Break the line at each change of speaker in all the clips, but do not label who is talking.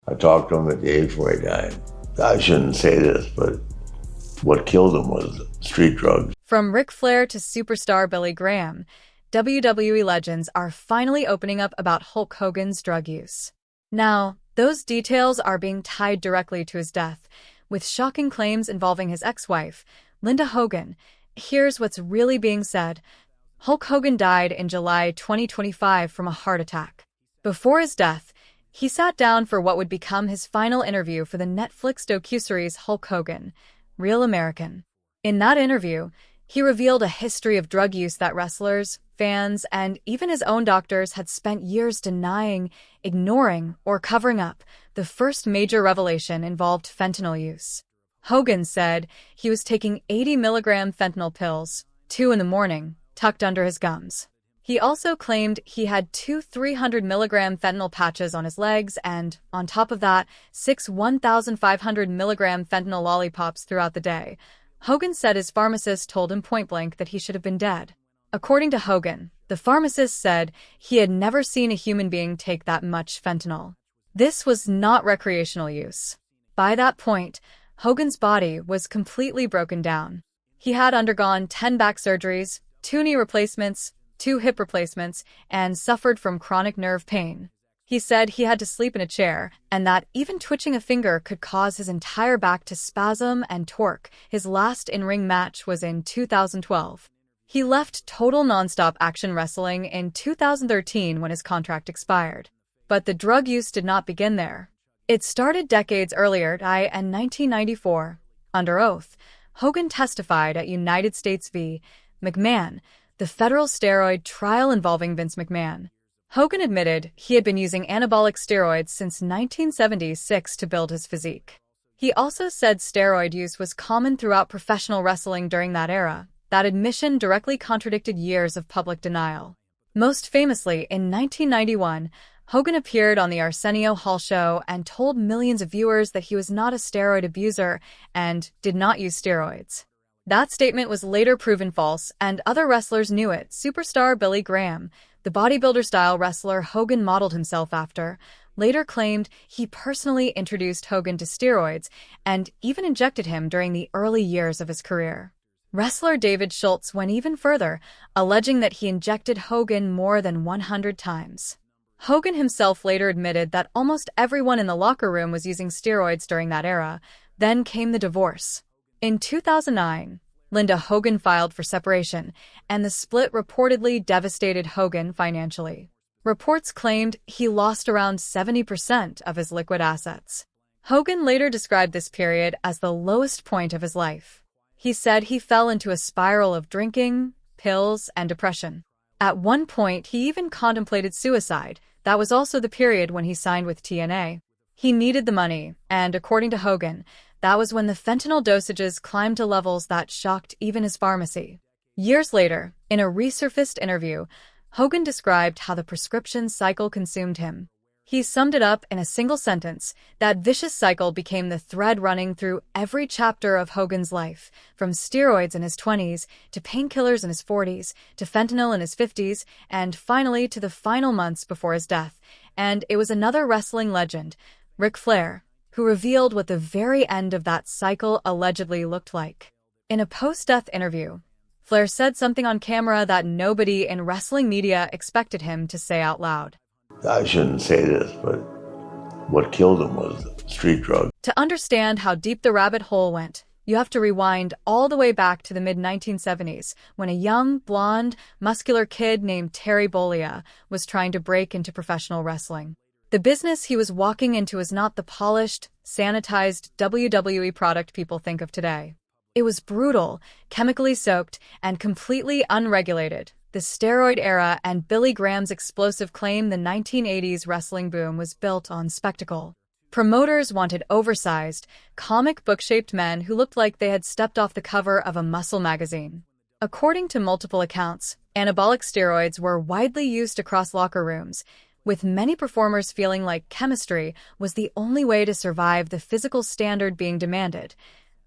I talked to him the day before he died. I shouldn't say this, but what killed him was street drugs.
From Ric Flair to superstar Billy Graham, WWE legends are finally opening up about Hulk Hogan's drug use. Now, those details are being tied directly to his death, with shocking claims involving his ex-wife, Linda Hogan. Here's what's really being said. Hulk Hogan died in July 2025 from a heart attack. Before his death, he sat down for what would become his final interview for the Netflix docuseries Hulk Hogan, Real American. In that interview, he revealed a history of drug use that wrestlers, fans, and even his own doctors had spent years denying, ignoring, or covering up. The first major revelation involved fentanyl use. Hogan said he was taking 80-milligram fentanyl pills, 2 in the morning, tucked under his gums. He also claimed he had 2 300-milligram fentanyl patches on his legs and, on top of that, 6 1,500-milligram fentanyl lollipops throughout the day. Hogan said his pharmacist told him point-blank that he should have been dead. According to Hogan, the pharmacist said he had never seen a human being take that much fentanyl. This was not recreational use. By that point, Hogan's body was completely broken down. He had undergone 10 back surgeries, 2 knee replacements, 2 hip replacements, and suffered from chronic nerve pain. He said he had to sleep in a chair, and that even twitching a finger could cause his entire back to spasm and torque. His last in-ring match was in 2012. He left total nonstop action wrestling in 2013 when his contract expired. But the drug use did not begin there. It started decades earlier. In 1994, under oath, Hogan testified at United States v. McMahon, the federal steroid trial involving Vince McMahon. Hogan admitted he had been using anabolic steroids since 1976 to build his physique. He also said steroid use was common throughout professional wrestling during that era. That admission directly contradicted years of public denial. Most famously, in 1991, Hogan appeared on the Arsenio Hall show and told millions of viewers that he was not a steroid abuser and did not use steroids. That statement was later proven false, and other wrestlers knew it. Superstar Billy Graham, the bodybuilder-style wrestler Hogan modeled himself after, later claimed he personally introduced Hogan to steroids and even injected him during the early years of his career. Wrestler David Schultz went even further, alleging that he injected Hogan more than 100 times. Hogan himself later admitted that almost everyone in the locker room was using steroids during that era. Then came the divorce. In 2009, Linda Hogan filed for separation, and the split reportedly devastated Hogan financially. Reports claimed he lost around 70% of his liquid assets. Hogan later described this period as the lowest point of his life. He said he fell into a spiral of drinking, pills, and depression. At one point, he even contemplated suicide. That was also the period when he signed with TNA. He needed the money, and according to Hogan, that was when the fentanyl dosages climbed to levels that shocked even his pharmacy. Years later, in a resurfaced interview, Hogan described how the prescription cycle consumed him. He summed it up in a single sentence: that vicious cycle became the thread running through every chapter of Hogan's life, from steroids in his 20s, to painkillers in his 40s, to fentanyl in his 50s, and finally to the final months before his death. And it was another wrestling legend, Ric Flair, who revealed what the very end of that cycle allegedly looked like. In a post-death interview, Flair said something on camera that nobody in wrestling media expected him to say out loud.
I shouldn't say this, but what killed him was street drugs.
To understand how deep the rabbit hole went, you have to rewind all the way back to the mid-1970s, when a young, blonde, muscular kid named Terry Bollea was trying to break into professional wrestling. The business he was walking into was not the polished, sanitized WWE product people think of today. It was brutal, chemically soaked, and completely unregulated. The steroid era and Billy Graham's explosive claim the 1980s wrestling boom was built on spectacle. Promoters wanted oversized, comic book-shaped men who looked like they had stepped off the cover of a muscle magazine. According to multiple accounts, anabolic steroids were widely used across locker rooms, with many performers feeling like chemistry was the only way to survive the physical standard being demanded.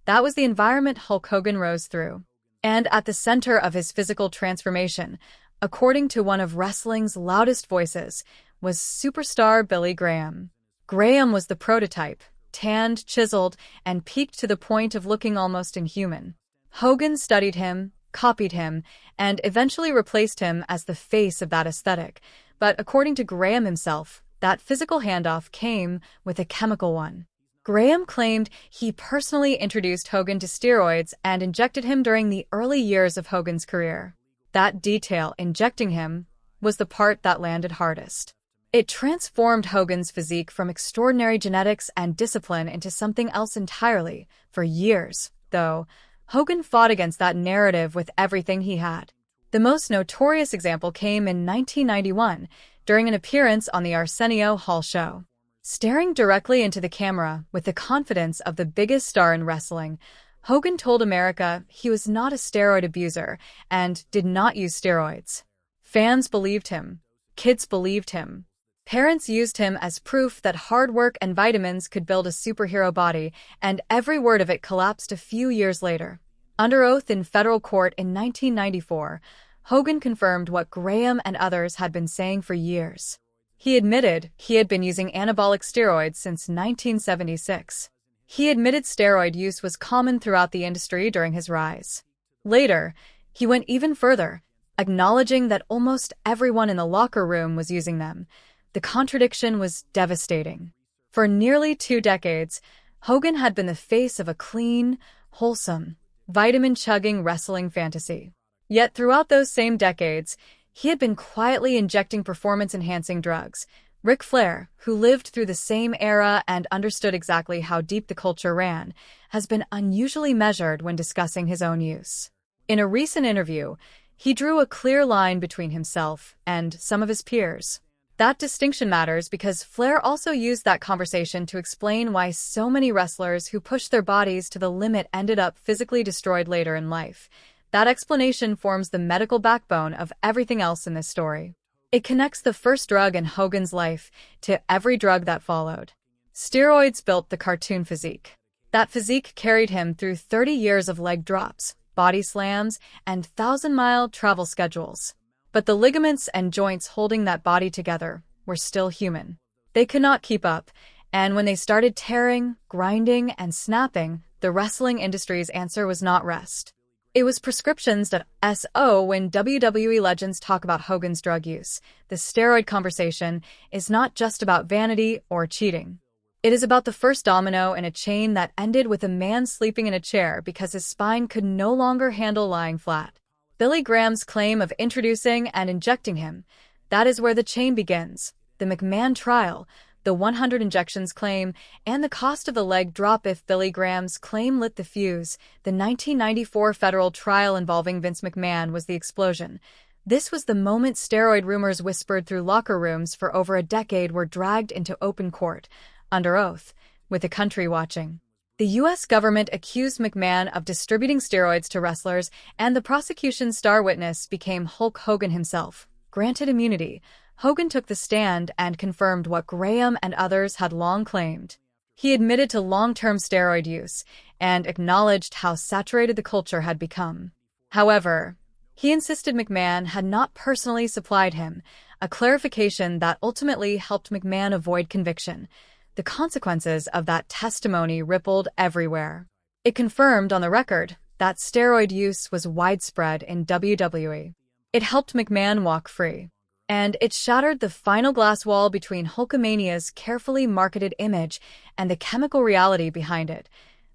That was the environment Hulk Hogan rose through. And at the center of his physical transformation, according to one of wrestling's loudest voices, was superstar Billy Graham. Graham was the prototype, tanned, chiseled, and peaked to the point of looking almost inhuman. Hogan studied him, copied him, and eventually replaced him as the face of that aesthetic. But according to Graham himself, that physical handoff came with a chemical one. Graham claimed he personally introduced Hogan to steroids and injected him during the early years of Hogan's career. That detail, injecting him, was the part that landed hardest. It transformed Hogan's physique from extraordinary genetics and discipline into something else entirely. For years, though, Hogan fought against that narrative with everything he had. The most notorious example came in 1991, during an appearance on the Arsenio Hall show. Staring directly into the camera with the confidence of the biggest star in wrestling, Hogan told America he was not a steroid abuser and did not use steroids. Fans believed him. Kids believed him. Parents used him as proof that hard work and vitamins could build a superhero body, and every word of it collapsed a few years later. Under oath in federal court in 1994, Hogan confirmed what Graham and others had been saying for years. He admitted he had been using anabolic steroids since 1976. He admitted steroid use was common throughout the industry during his rise. Later, he went even further, acknowledging that almost everyone in the locker room was using them. The contradiction was devastating. For nearly 2 decades, Hogan had been the face of a clean, wholesome, vitamin-chugging wrestling fantasy. Yet throughout those same decades, he had been quietly injecting performance-enhancing drugs. Ric Flair, who lived through the same era and understood exactly how deep the culture ran, has been unusually measured when discussing his own use. In a recent interview, he drew a clear line between himself and some of his peers. That distinction matters because Flair also used that conversation to explain why so many wrestlers who pushed their bodies to the limit ended up physically destroyed later in life. That explanation forms the medical backbone of everything else in this story. It connects the first drug in Hogan's life to every drug that followed. Steroids built the cartoon physique. That physique carried him through 30 years of leg drops, body slams, and 1,000-mile travel schedules. But the ligaments and joints holding that body together were still human. They could not keep up, and when they started tearing, grinding, and snapping, the wrestling industry's answer was not rest. It was prescriptions.so. When WWE legends talk about Hogan's drug use, the steroid conversation is not just about vanity or cheating. It is about the first domino in a chain that ended with a man sleeping in a chair because his spine could no longer handle lying flat. Billy Graham's claim of introducing and injecting him, that is where the chain begins. The McMahon trial, the 100 injections claim, and the cost of the leg drop if Billy Graham's claim lit the fuse. The 1994 federal trial involving Vince McMahon was the explosion. This was the moment steroid rumors whispered through locker rooms for over a decade were dragged into open court, under oath, with the country watching. The U.S. government accused McMahon of distributing steroids to wrestlers, and the prosecution's star witness became Hulk Hogan himself. Granted immunity, Hogan took the stand and confirmed what Graham and others had long claimed. He admitted to long-term steroid use and acknowledged how saturated the culture had become. However, he insisted McMahon had not personally supplied him, a clarification that ultimately helped McMahon avoid conviction. The consequences of that testimony rippled everywhere. It confirmed on the record that steroid use was widespread in WWE. It helped McMahon walk free. And it shattered the final glass wall between Hulkamania's carefully marketed image and the chemical reality behind it.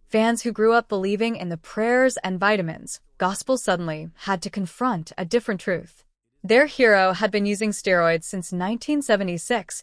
Fans who grew up believing in the prayers and vitamins, gospel suddenly had to confront a different truth. Their hero had been using steroids since 1976,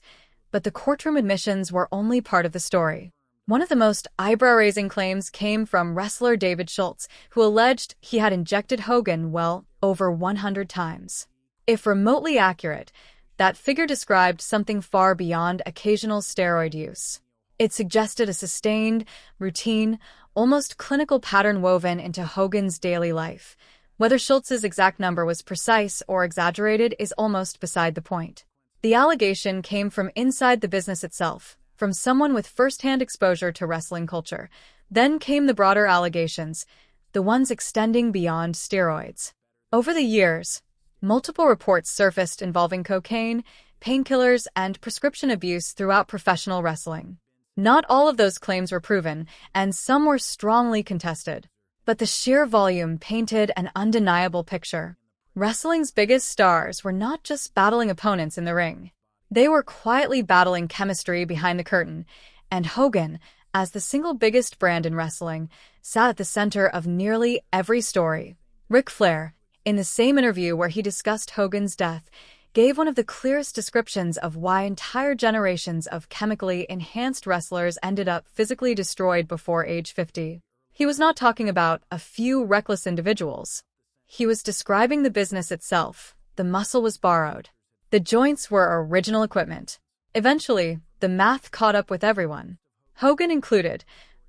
but the courtroom admissions were only part of the story. One of the most eyebrow-raising claims came from wrestler David Schultz, who alleged he had injected Hogan, over 100 times. If remotely accurate, that figure described something far beyond occasional steroid use. It suggested a sustained, routine, almost clinical pattern woven into Hogan's daily life. Whether Schultz's exact number was precise or exaggerated is almost beside the point. The allegation came from inside the business itself, from someone with first-hand exposure to wrestling culture. Then came the broader allegations, the ones extending beyond steroids. Over the years, multiple reports surfaced involving cocaine, painkillers, and prescription abuse throughout professional wrestling. Not all of those claims were proven, and some were strongly contested. But the sheer volume painted an undeniable picture. Wrestling's biggest stars were not just battling opponents in the ring. They were quietly battling chemistry behind the curtain, and Hogan, as the single biggest brand in wrestling, sat at the center of nearly every story. Ric Flair, in the same interview where he discussed Hogan's death, gave one of the clearest descriptions of why entire generations of chemically enhanced wrestlers ended up physically destroyed before age 50. He was not talking about a few reckless individuals. He was describing the business itself. The muscle was borrowed. The joints were original equipment. Eventually, the math caught up with everyone, Hogan included.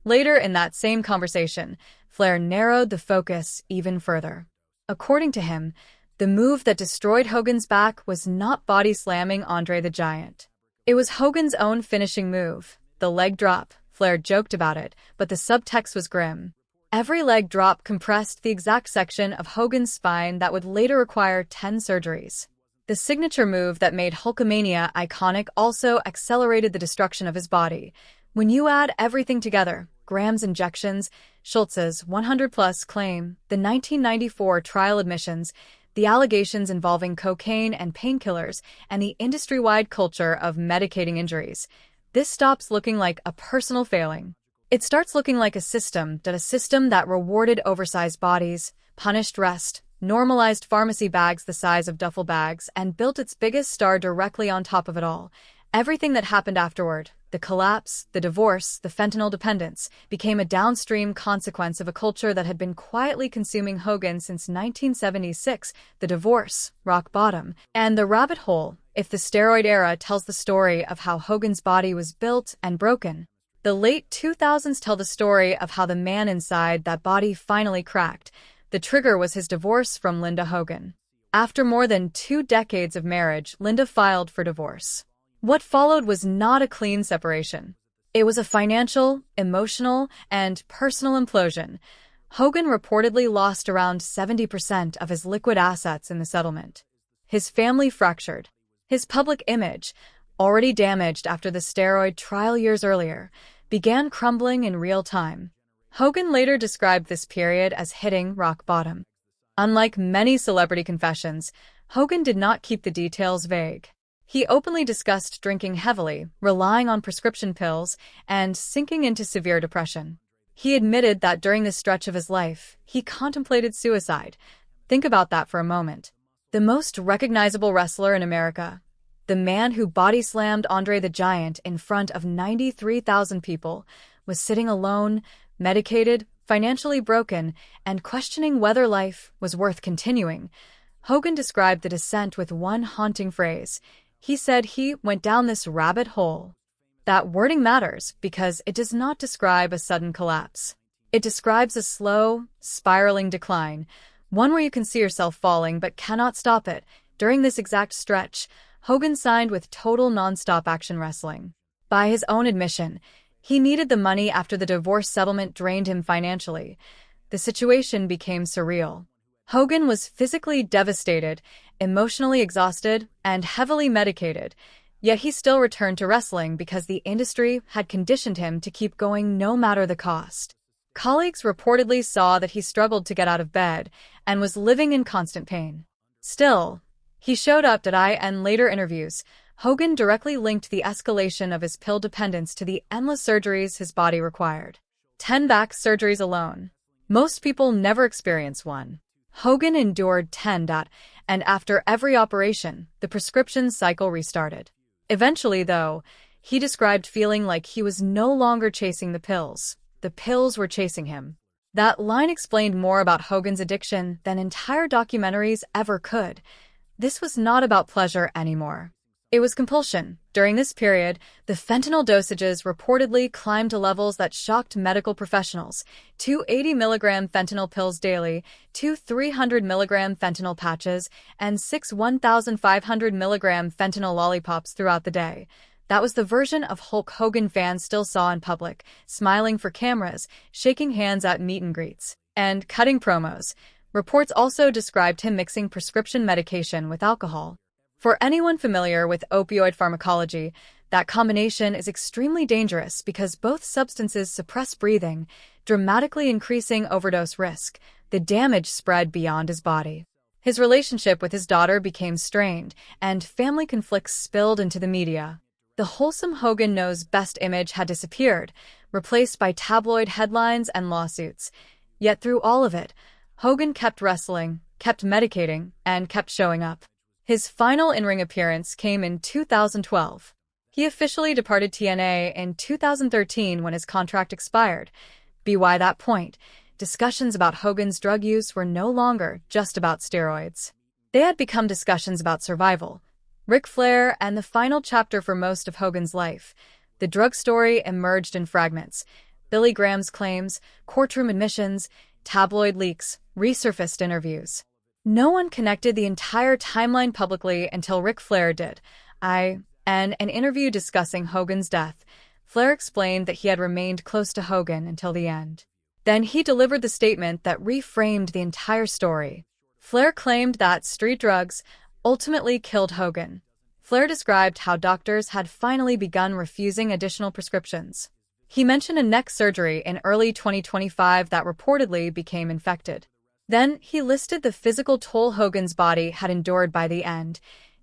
Later in that same conversation, Flair narrowed the focus even further. According to him, the move that destroyed Hogan's back was not body slamming Andre the Giant. It was Hogan's own finishing move, the leg drop. Flair joked about it, but the subtext was grim. Every leg drop compressed the exact section of Hogan's spine that would later require 10 surgeries. The signature move that made Hulkamania iconic also accelerated the destruction of his body. When you add everything together, Graham's injections, Schultz's 100-plus claim, the 1994 trial admissions, the allegations involving cocaine and painkillers, and the industry-wide culture of medicating injuries, this stops looking like a personal failing. It starts looking like a system that rewarded oversized bodies, punished rest, normalized pharmacy bags the size of duffel bags, and built its biggest star directly on top of it all. Everything that happened afterward, the collapse, the divorce, the fentanyl dependence, became a downstream consequence of a culture that had been quietly consuming Hogan since 1976, the divorce, rock bottom, and the rabbit hole. If the steroid era tells the story of how Hogan's body was built and broken, the late 2000s tell the story of how the man inside that body finally cracked. The trigger was his divorce from Linda Hogan. After more than 2 decades of marriage, Linda filed for divorce. What followed was not a clean separation. It was a financial, emotional, and personal implosion. Hogan reportedly lost around 70% of his liquid assets in the settlement. His family fractured. His public image, already damaged after the steroid trial years earlier, began crumbling in real time. Hogan later described this period as hitting rock bottom. Unlike many celebrity confessions, Hogan did not keep the details vague. He openly discussed drinking heavily, relying on prescription pills, and sinking into severe depression. He admitted that during this stretch of his life, he contemplated suicide. Think about that for a moment. The most recognizable wrestler in America, the man who body-slammed Andre the Giant in front of 93,000 people, was sitting alone, medicated, financially broken, and questioning whether life was worth continuing. Hogan described the descent with one haunting phrase. He said he went down this rabbit hole. That wording matters because it does not describe a sudden collapse. It describes a slow, spiraling decline, one where you can see yourself falling but cannot stop it. During this exact stretch, Hogan signed with Total Nonstop Action Wrestling. By his own admission, he needed the money after the divorce settlement drained him financially. The situation became surreal. Hogan was physically devastated, emotionally exhausted, and heavily medicated, yet he still returned to wrestling because the industry had conditioned him to keep going no matter the cost. Colleagues reportedly saw that he struggled to get out of bed and was living in constant pain. Still, he showed up in later interviews. Hogan directly linked the escalation of his pill dependence to the endless surgeries his body required. 10 back surgeries alone. Most people never experience one. Hogan endured 10, and after every operation, the prescription cycle restarted. Eventually, though, he described feeling like he was no longer chasing the pills. The pills were chasing him. That line explained more about Hogan's addiction than entire documentaries ever could. This was not about pleasure anymore. It was compulsion. During this period, the fentanyl dosages reportedly climbed to levels that shocked medical professionals. 2 80-milligram fentanyl pills daily, 2 300-milligram fentanyl patches, and 6 1,500-milligram fentanyl lollipops throughout the day. That was the version of Hulk Hogan fans still saw in public, smiling for cameras, shaking hands at meet and greets, and cutting promos. Reports also described him mixing prescription medication with alcohol. For anyone familiar with opioid pharmacology, that combination is extremely dangerous because both substances suppress breathing, dramatically increasing overdose risk. The damage spread beyond his body. His relationship with his daughter became strained, and family conflicts spilled into the media. The wholesome Hogan knows best image had disappeared, replaced by tabloid headlines and lawsuits. Yet through all of it, Hogan kept wrestling, kept medicating, and kept showing up. His final in-ring appearance came in 2012. He officially departed TNA in 2013 when his contract expired. By that point, discussions about Hogan's drug use were no longer just about steroids. They had become discussions about survival, Ric Flair, and the final chapter for most of Hogan's life. The drug story emerged in fragments. Billy Graham's claims, courtroom admissions, tabloid leaks, resurfaced interviews. No one connected the entire timeline publicly until Ric Flair did. In an interview discussing Hogan's death, Flair explained that he had remained close to Hogan until the end. Then he delivered the statement that reframed the entire story. Flair claimed that street drugs ultimately killed Hogan. Flair described how doctors had finally begun refusing additional prescriptions. He mentioned a neck surgery in early 2025 that reportedly became infected. Then he listed the physical toll Hogan's body had endured by the end: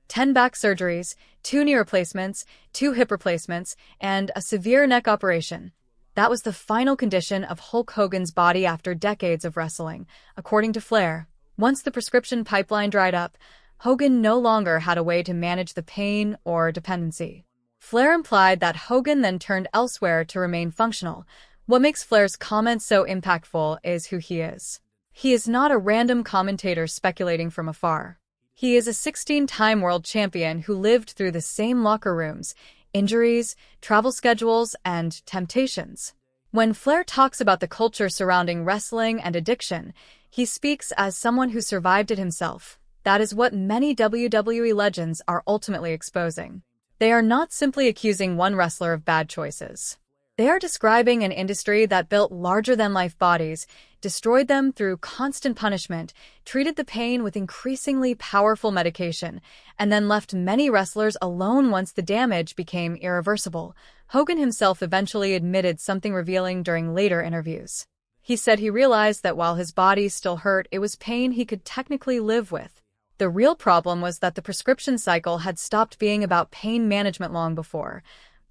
10 back surgeries, 2 knee replacements, 2 hip replacements, and a severe neck operation. That was the final condition of Hulk Hogan's body after decades of wrestling, according to Flair. Once the prescription pipeline dried up, Hogan no longer had a way to manage the pain or dependency. Flair implied that Hogan then turned elsewhere to remain functional. What makes Flair's comments so impactful is who he is. He is not a random commentator speculating from afar. He is a 16-time world champion who lived through the same locker rooms, injuries, travel schedules, and temptations. When Flair talks about the culture surrounding wrestling and addiction, he speaks as someone who survived it himself. That is what many WWE legends are ultimately exposing. They are not simply accusing one wrestler of bad choices. They are describing an industry that built larger-than-life bodies, destroyed them through constant punishment, treated the pain with increasingly powerful medication, and then left many wrestlers alone once the damage became irreversible. Hogan himself eventually admitted something revealing during later interviews. He said he realized that while his body still hurt, it was pain he could technically live with. The real problem was that the prescription cycle had stopped being about pain management long before.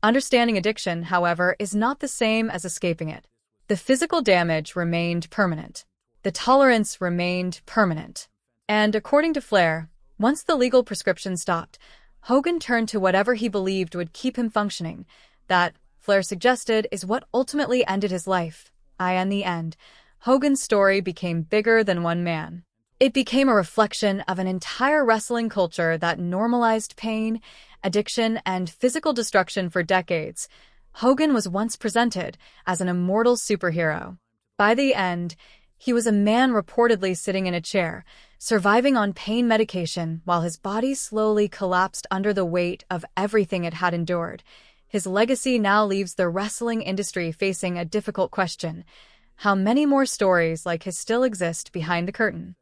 Understanding addiction, however, is not the same as escaping it. The physical damage remained permanent. The tolerance remained permanent. And according to Flair, once the legal prescription stopped, Hogan turned to whatever he believed would keep him functioning. That, Flair suggested, is what ultimately ended his life. In the end, Hogan's story became bigger than one man. It became a reflection of an entire wrestling culture that normalized pain, addiction, and physical destruction for decades. Hogan was once presented as an immortal superhero. By the end, he was a man reportedly sitting in a chair, surviving on pain medication while his body slowly collapsed under the weight of everything it had endured. His legacy now leaves the wrestling industry facing a difficult question: how many more stories like his still exist behind the curtain?